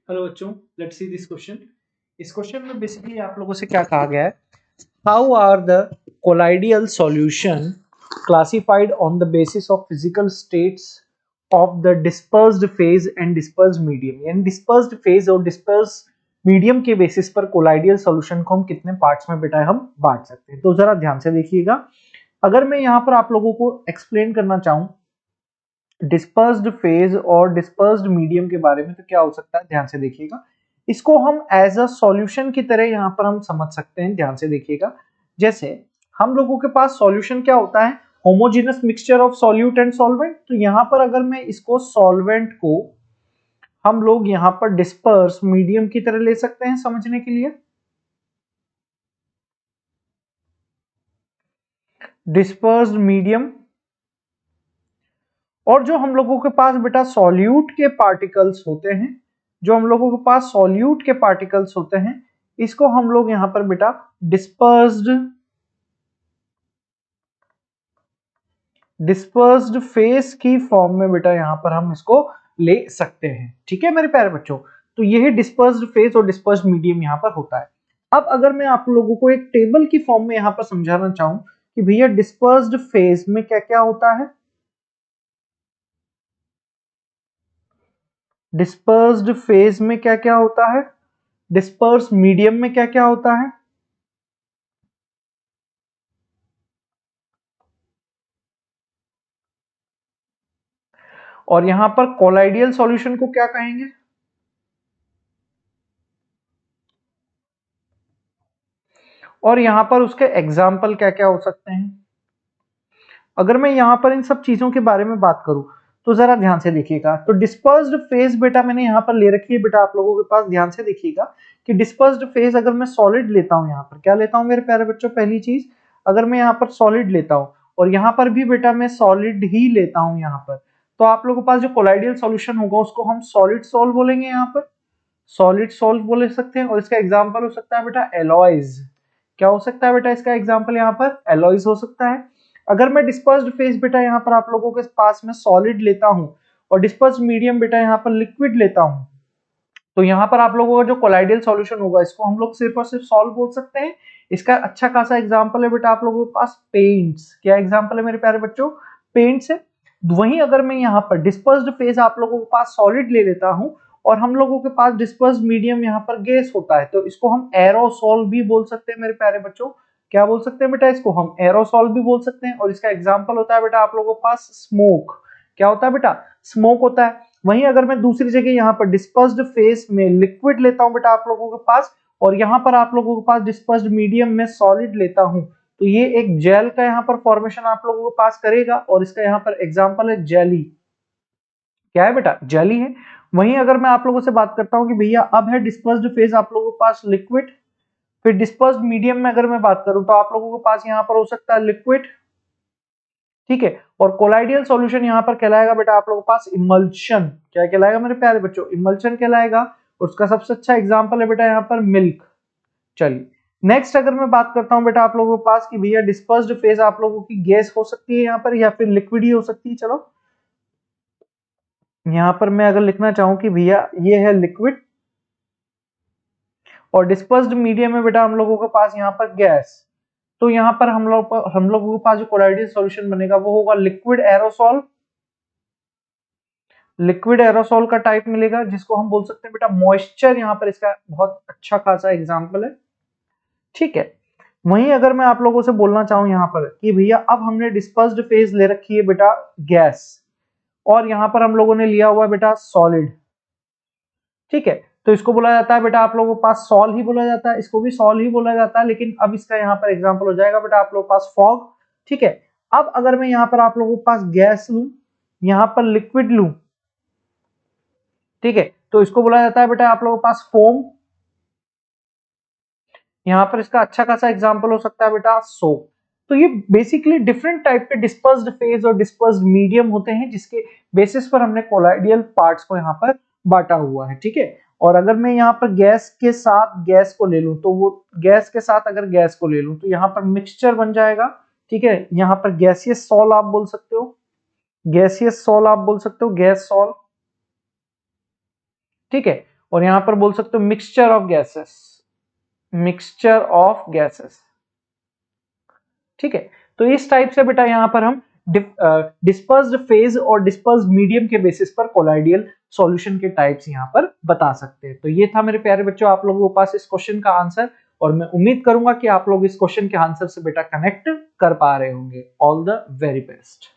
Hello बच्चों, let's see this question. इस question में बेसिकली आप लोगों से क्या कहा गया है, how are the colloidal solution classified on the basis of physical states of the dispersed phase and dispersed medium. यानी डिस्पर्स्ड फेज और डिस्पर्स्ड मीडियम के बेसिस पर कोलाइडियल सॉल्यूशन को हम कितने पार्ट्स में बेटा हम बांट सकते हैं। तो जरा ध्यान से देखिएगा, अगर मैं यहाँ पर आप लोगों को एक्सप्लेन करना चाहूँ डिस्पर्स्ड फेज और डिस्पर्स्ड मीडियम के बारे में, तो क्या हो सकता है, ध्यान से देखिएगा। इसको हम एज अ सॉल्यूशन की तरह यहां पर हम समझ सकते हैं। ध्यान से देखिएगा, जैसे हम लोगों के पास सॉल्यूशन क्या होता है, homogeneous mixture of solute and solvent. तो यहां पर अगर मैं इसको सॉल्वेंट को हम लोग यहां पर डिस्पर्स मीडियम की तरह ले सकते हैं समझने के लिए। डिस्पर्स्ड मीडियम, और जो हम लोगों के पास बेटा सॉल्यूट के पार्टिकल्स होते हैं, जो हम लोगों के पास सॉल्यूट के पार्टिकल्स होते हैं, इसको हम लोग यहां पर बेटा डिस्पर्स्ड फेस की फॉर्म में बेटा यहां पर हम इसको ले सकते हैं। ठीक है मेरे प्यारे बच्चों, तो यही डिस्पर्स्ड फेस और डिस्पर्स्ड मीडियम यहां पर होता है। अब अगर मैं आप लोगों को एक टेबल की फॉर्म में यहां पर समझाना चाहूं कि भैया डिस्पर्स्ड फेस में क्या क्या होता है, डिस्पर्स्ड फेज में क्या क्या होता है, डिस्पर्स मीडियम में क्या क्या होता है, और यहां पर कोलाइडियल सॉल्यूशन को क्या कहेंगे। और यहां पर उसके एग्जाम्पल क्या क्या हो सकते हैं। अगर मैं यहां पर इन सब चीजों के बारे में बात करूं तो जरा ध्यान से देखिएगा। तो डिस्पर्स्ड फेज बेटा मैंने यहां पर ले रखी है बेटा आप लोगों के पास, ध्यान से देखिएगा कि डिस्पर्स्ड फेज अगर मैं सॉलिड लेता हूं, यहां पर क्या लेता हूं मेरे प्यारे बच्चों, पहली चीज अगर मैं यहां पर सॉलिड लेता हूं और यहां पर भी बेटा मैं सॉलिड ही लेता हूं यहां पर, तो आप लोगों के पास जो कोलाइडियल सॉल्यूशन होगा उसको हम सॉलिड सॉल्व बोलेंगे, यहां पर सॉलिड सॉल्व बोल सकते हैं। और इसका एग्जांपल हो सकता है बेटा एलॉयज। क्या हो सकता है बेटा इसका एग्जांपल, यहाँ पर एलॉयज हो सकता है। अगर मैं डिस्पर्स्ड फेज बेटा यहाँ पर आप लोगों के पास में सॉलिड लेता हूं और डिस्पर्स्ड मीडियम बेटा यहाँ पर लिक्विड लेता हूं, तो यहाँ पर आप लोगों का जो कोलाइडियल सॉल्यूशन होगा इसको हम लोग सिर्फ और सिर्फ सॉल्व बोल सकते हैं। इसका अच्छा खासा एग्जांपल है बेटा आप लोगों के पास पेंट्स। क्या एग्जांपल है मेरे प्यारे बच्चों, पेंट्स है। वहीं अगर मैं यहाँ पर डिस्पर्स्ड फेज आप लोगों के पास सॉलिड ले लेता हूं और हम लोगों के पास डिस्पर्स्ड मीडियम यहाँ पर गैस होता है, तो इसको हम एरोसॉल भी बोल सकते हैं मेरे प्यारे बच्चों। क्या बोल सकते हैं बेटा, इसको हम एरोसॉल भी बोल सकते हैं। और इसका एग्जाम्पल होता है बेटा आप लोगों के पास स्मोक। क्या होता है बेटा, स्मोक होता है। वहीं अगर मैं दूसरी जगह यहाँ पर डिस्पर्स्ड फेज में लिक्विड लेता हूं बेटा आप लोगों के पास, और यहाँ पर आप लोगों के पास डिस्पर्स्ड मीडियम में सॉलिड लेता हूं, तो ये एक जेल का यहाँ पर फॉर्मेशन आप लोगों के पास करेगा। और इसका यहाँ पर एग्जांपल है जेली। क्या है बेटा, जेली है। वहीं अगर मैं आप लोगों से बात करता हूं कि भैया अब है डिस्पर्स्ड फेज आप लोगों के पास लिक्विड, फिर डिस्पर्स्ड मीडियम में अगर मैं बात करूं तो आप लोगों के पास यहाँ पर हो सकता है लिक्विड, ठीक है। और कोलाइडियल सॉल्यूशन यहां पर कहलाएगा बेटा आप लोगों के पास इमल्शन। क्या कहलाएगा मेरे प्यारे बच्चों, इमल्शन कहलाएगा। और उसका सबसे अच्छा एग्जांपल है बेटा यहाँ पर मिल्क। चलिए नेक्स्ट अगर मैं बात करता हूं बेटा आप लोगों के पास कि भैया डिस्पर्स्ड फेज आप लोगों की गैस हो सकती है यहाँ पर या फिर लिक्विड ही हो सकती है। चलो यहाँ पर मैं अगर लिखना चाहूं कि भैया ये है लिक्विड और डिस्पर्स्ड मीडियम में बेटा हम लोगों के पास यहाँ पर गैस, तो यहाँ पर हम लोगों के पास जो कोलाइडियल सॉल्यूशन बनेगा वो होगा लिक्विड एरोसॉल। लिक्विड एरोसॉल का टाइप मिलेगा जिसको हम बोल सकते हैं बेटा मॉइस्चर, यहाँ पर इसका बहुत अच्छा खासा एग्जांपल है, ठीक है। वहीं अगर मैं आप लोगों से बोलना चाहूं यहाँ पर कि भैया अब हमने डिस्पर्स्ड फेज ले रखी है बेटा गैस, और यहाँ पर हम लोगों ने लिया हुआ बेटा सॉलिड, ठीक है। तो इसको बोला जाता है बेटा आप लोगों के पास सॉल ही बोला जाता है, इसको भी सॉल ही बोला जाता है, लेकिन अब इसका यहाँ पर एग्जाम्पल हो जाएगा बेटा आप लोगों के पास फॉग, ठीक है। अब अगर मैं यहाँ पर आप लोगों के पास गैस लूं, यहाँ पर लिक्विड लूं, ठीक है, तो इसको बोला जाता है बेटा आप लोगों के पास फोम। यहां पर इसका अच्छा खासा एग्जांपल हो सकता है बेटा सोप। तो ये बेसिकली डिफरेंट टाइप के डिस्पर्स्ड फेज और डिस्पर्स्ड मीडियम होते हैं जिसके बेसिस पर हमने कोलाइडियल पार्ट्स को यहाँ पर बांटा हुआ है, ठीक है। और अगर मैं यहाँ पर गैस के साथ गैस को ले लूं तो वो गैस के साथ अगर गैस को ले लूं तो यहाँ पर मिक्सचर बन जाएगा, ठीक है। यहाँ पर गैसियस सॉल आप बोल सकते हो, गैसियस सॉल आप बोल सकते हो, गैस सॉल, ठीक है। और यहां पर बोल सकते हो mixture of gases, mixture of gases. ठीक है, तो इस टाइप से बेटा यहां पर हम डिस्पर्स्ड फेज और डिस्पर्स्ड मीडियम के बेसिस पर कोलाइडियल सॉल्यूशन के टाइप्स यहां पर बता सकते हैं। तो ये था मेरे प्यारे बच्चों आप लोगों के पास इस क्वेश्चन का आंसर, और मैं उम्मीद करूंगा कि आप लोग इस क्वेश्चन के आंसर से बेटा कनेक्ट कर पा रहे होंगे। All the very best.